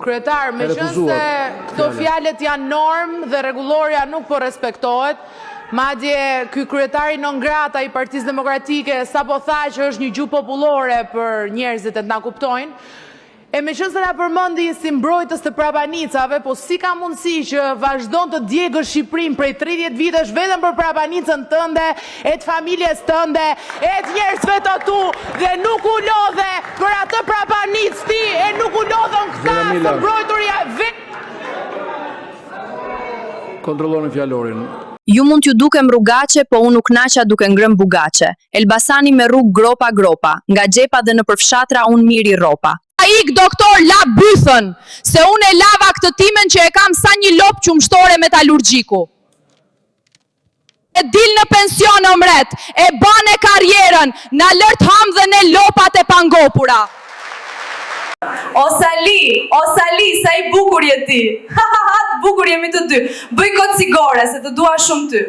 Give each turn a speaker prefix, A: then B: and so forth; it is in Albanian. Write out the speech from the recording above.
A: Kryetar, me qënë se këto fjalët janë normë dhe rregullorja nuk po respektohet, madje ky kryetari non grata i Partisë Demokratike sapo tha që është një gjuhë popullore për njerëzit e të na kuptojnë, e me qënë se na përmendi si mbrojtës të prapanicave, po si ka mundësi që vazhdon të djegësh Shqipërinë prej 30 vitesh vetëm për prapanicën tënde, e të familjes tënde, e të njerëzve të tu, dhe nuk u lodhe për atë prapanicë ti, e nuk u lodhën këta të mbrojturja
B: Kontrolloni fjalorin.
C: Ju mund t'ju dukem rrugaqe, po unë nuk naqa duke ngrëm bugaçe. Elbasani me rrugë gropa, nga xhepa dhe në përfshatra unë miri ropa. Ik doktor la bythën, se unë e lava këtë timen që e kam sa një lop qumshtore metalurgjiku. E dil në pension omret, e bane karjerën, na lërt ham dhe ne lopat e pangopura.
D: O Sali, sa i bukur je ti. Ha, të bukur jemi të dy. Bëj kot cigare, se të dua shumë ty.